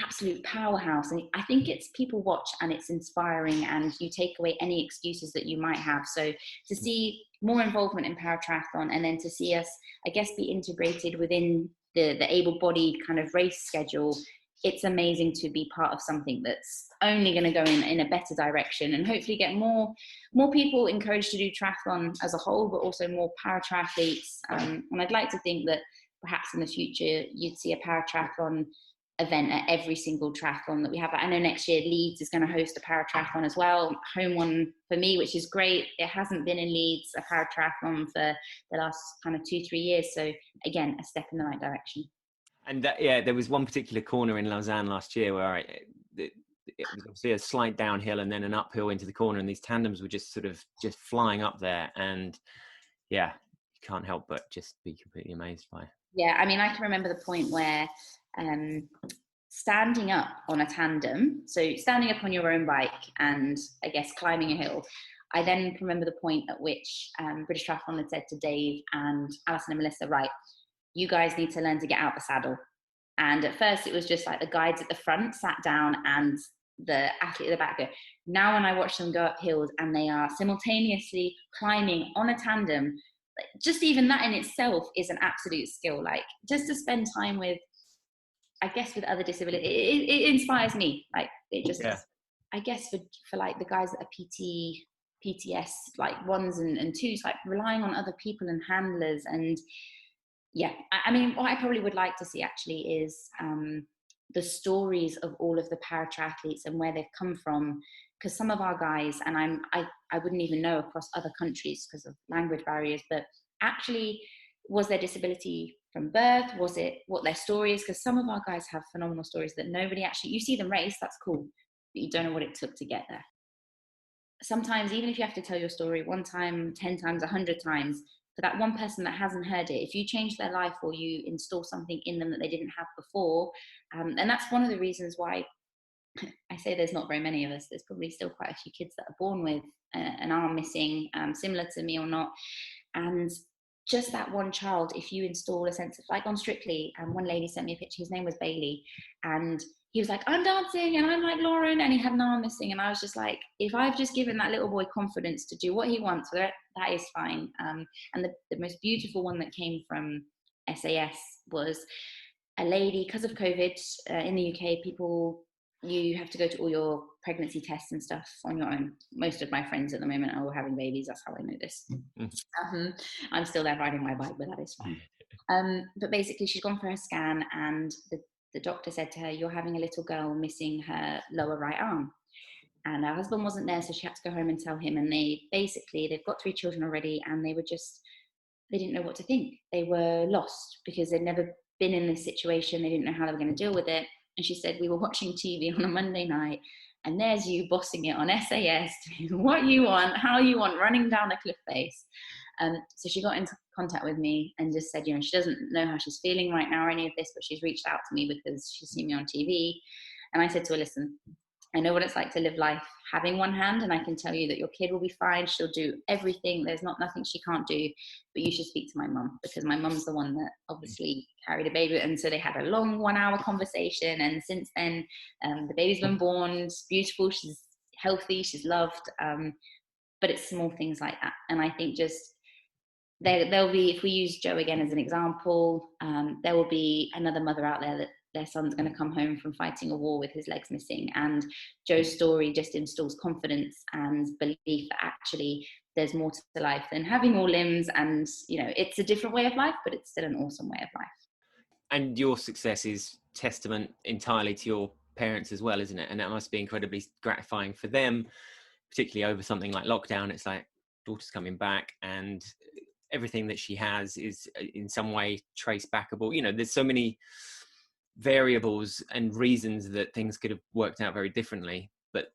absolute powerhouse. And I think it's people watch and it's inspiring, and you take away any excuses that you might have. So to see more involvement in paratriathlon, and then to see us, I guess, be integrated within the able-bodied kind of race schedule, it's amazing to be part of something that's only going to go in a better direction, and hopefully get more people encouraged to do triathlon as a whole, but also more paratriathletes. And I'd like to think that perhaps in the future you'd see a paratriathlon event at every single triathlon that we have. I know next year Leeds is going to host a paratriathlon as well, home one for me, which is great. It hasn't been in Leeds, a paratriathlon, for the last kind of 2-3 years. So again, a step in the right direction. And yeah, there was one particular corner in Lausanne last year where it was obviously a slight downhill and then an uphill into the corner, and these tandems were just just flying up there. And yeah, you can't help but just be completely amazed by it. Yeah, I mean, I can remember the point where standing up on a tandem, so standing up on your own bike and I guess climbing a hill, I then can remember the point at which British Triathlon had said to Dave and Alison and Melissa, right, you guys need to learn to get out the saddle. And at first it was just like the guides at the front sat down and the athlete at the back go. Now when I watch them go up hills and they are simultaneously climbing on a tandem, just even that in itself is an absolute skill. Like, just to spend time with, I guess, with other disabilities, it inspires me. Like, it just, I guess for like the guys that are PTS, like ones and twos, like relying on other people and handlers. And yeah, I mean, what I probably would like to see actually is the stories of all of the paratriathletes and where they've come from. Because some of our guys, and I wouldn't even know across other countries because of language barriers, but actually, was their disability from birth? Was it what their story is? Because some of our guys have phenomenal stories that nobody actually, you see them race, that's cool, but you don't know what it took to get there. Sometimes, even if you have to tell your story 1 time, 10 times, 100 times, for that one person that hasn't heard it, if you change their life or you install something in them that they didn't have before, and that's one of the reasons why I say there's not very many of us. There's probably still quite a few kids that are born with an arm missing, similar to me or not. And just that one child, if you install a sense of, like on Strictly, one lady sent me a picture, his name was Bailey, and he was like, I'm dancing and I'm like Lauren, and he had an arm missing. And I was just like, if I've just given that little boy confidence to do what he wants, that is fine. And the most beautiful one that came from SAS was a lady, because of COVID in the UK, you have to go to all your pregnancy tests and stuff on your own. Most of my friends at the moment are all having babies. That's how I know this. I'm still there riding my bike, but that is fine. But basically, she's gone for her scan, and the doctor said to her, you're having a little girl missing her lower right arm. And her husband wasn't there, so she had to go home and tell him. And they've got 3 children already, and they didn't know what to think. They were lost because they'd never been in this situation. They didn't know how they were going to deal with it. And she said, we were watching TV on a Monday night, and there's you bossing it on SAS, what you want, how you want, running down a cliff face. So she got into contact with me and just said, she doesn't know how she's feeling right now or any of this, but she's reached out to me because she's seen me on TV. And I said to her, listen, I know what it's like to live life having one hand, and I can tell you that your kid will be fine. She'll do everything. There's nothing she can't do, but you should speak to my mum, because my mum's the one that obviously carried a baby. And so they had a long 1-hour conversation. And since then, the baby's been born. It's beautiful. She's healthy. She's loved. But it's small things like that. And I think just there'll be, if we use Joe again as an example, there will be another mother out there that their son's going to come home from fighting a war with his legs missing, and Joe's story just installs confidence and belief that actually there's more to life than having all limbs. And it's a different way of life, but it's still an awesome way of life. And your success is testament entirely to your parents as well, isn't it? And that must be incredibly gratifying for them, particularly over something like lockdown. It's like, daughter's coming back and everything that she has is in some way trace backable. There's so many variables and reasons that things could have worked out very differently, but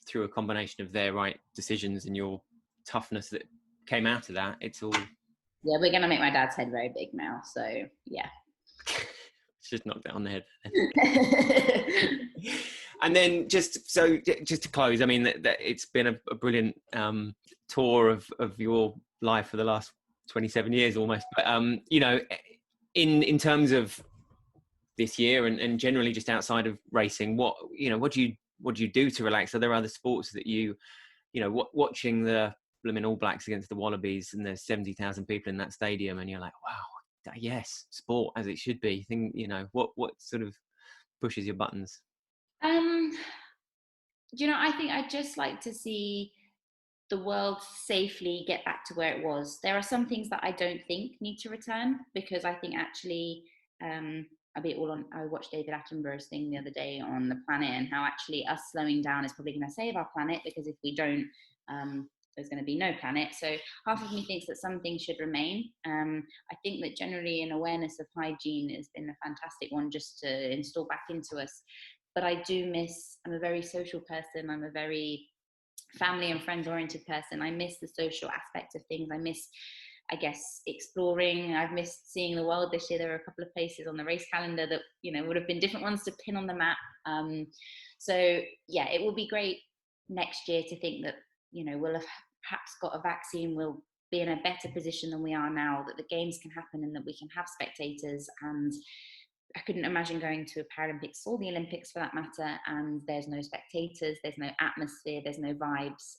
through a combination of their right decisions and your toughness that came out of that, it's all... Yeah, we're going to make my dad's head very big now. So, yeah. Just knocked it on the head. And then just to close, I mean, that it's been a brilliant tour of your life for the last 27 years almost. But, you know, in terms of this year and generally just outside of racing, what do you do to relax? Are there other sports that you know, watching the blooming All Blacks against the Wallabies and there's 70,000 people in that stadium and you're like, wow, yes, sport as it should be. You know, what sort of pushes your buttons? You know, I think I'd just like to see the world safely get back to where it was. There are some things that I don't think need to return, because I think actually, I watched David Attenborough's thing the other day on the planet and how actually us slowing down is probably going to save our planet, because if we don't, there's going to be no planet. So half of me thinks that some things should remain. I think that generally an awareness of hygiene has been a fantastic one just to install back into us. But I do miss, I'm a very social person. I'm a very family and friends oriented person. I miss the social aspect of things. I miss, I guess, exploring. I've missed seeing the world this year. There were a couple of places on the race calendar that, you know, would have been different ones to pin on the map. So yeah, it will be great next year to think that, you know, we'll have perhaps got a vaccine, we'll be in a better position than we are now, that the games can happen and that we can have spectators. And I couldn't imagine going to a Paralympics or the Olympics for that matter, and there's no spectators, there's no atmosphere, there's no vibes.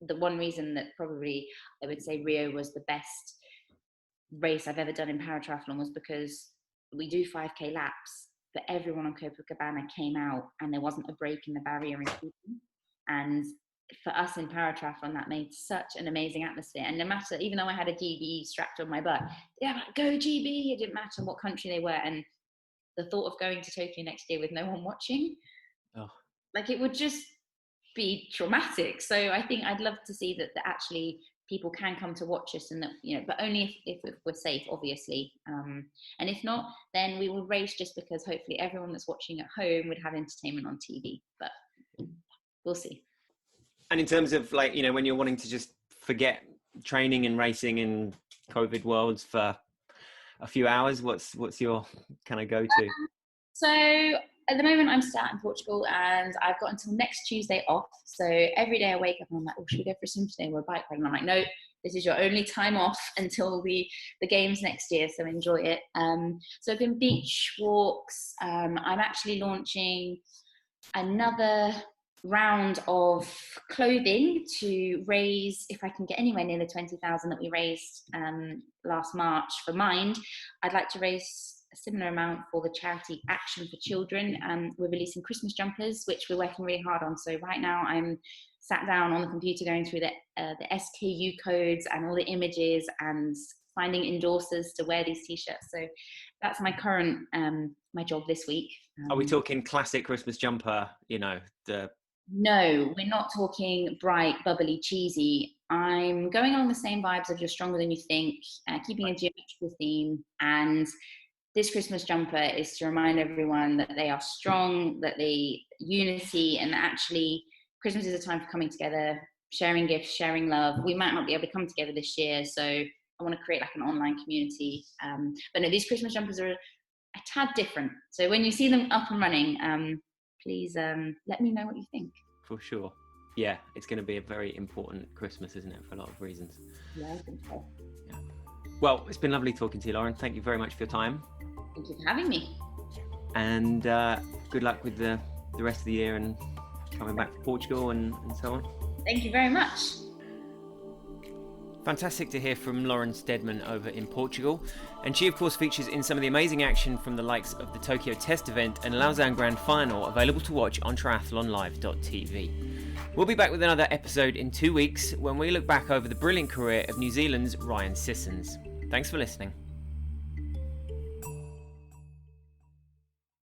The one reason that probably I would say Rio was the best race I've ever done in paratriathlon was because we do 5K laps, but everyone on Copacabana came out and there wasn't a break in the barrier in keeping. And for us in paratriathlon, that made such an amazing atmosphere. And no matter, even though I had a GB strapped on my butt, yeah, like, go GB, it didn't matter what country they were. And the thought of going to Tokyo next year with no one watching, like, it would just be traumatic. So I think I'd love to see that actually people can come to watch us, and that, you know, but only if we're safe, obviously. And if not, then we will race just because hopefully everyone that's watching at home would have entertainment on TV. But we'll see. And in terms of, like, you know, when you're wanting to just forget training and racing in COVID worlds for a few hours, what's your kind of go-to? So at the moment I'm still out in Portugal and I've got until next Tuesday off. So every day I wake up and I'm like, oh, should we go for a swim today or a bike ride? And I'm like, no, this is your only time off until the games next year, so enjoy it. So I've been beach walks. I'm actually launching another round of clothing to raise, if I can get anywhere near the 20,000 that we raised last March for Mind. I'd like to raise a similar amount for the charity Action for Children. We're releasing Christmas jumpers, which we're working really hard on. So right now I'm sat down on the computer going through the SKU codes and all the images and finding endorsers to wear these t-shirts. So that's my current my job this week. Are we talking classic Christmas jumper, you know, No, we're not talking bright, bubbly, cheesy. I'm going on the same vibes of You're Stronger Than You Think, keeping a geometrical theme. And this Christmas jumper is to remind everyone that they are strong, that they unity, and actually Christmas is a time for coming together, sharing gifts, sharing love. We might not be able to come together this year, so I want to create like an online community. But no, these Christmas jumpers are a tad different. So when you see them up and running, please let me know what you think. For sure. Yeah, it's going to be a very important Christmas, isn't it, for a lot of reasons. Yeah, I think so. Yeah. Well, it's been lovely talking to you, Lauren. Thank you very much for your time. Thank you for having me. And good luck with the rest of the year and coming back to Portugal and so on. Thank you very much. Fantastic to hear from Lauren Steadman over in Portugal, and she of course features in some of the amazing action from the likes of the Tokyo Test event and Lausanne Grand Final, available to watch on triathlonlive.tv. We'll be back with another episode in 2 weeks when we look back over the brilliant career of New Zealand's Ryan Sissons. Thanks for listening.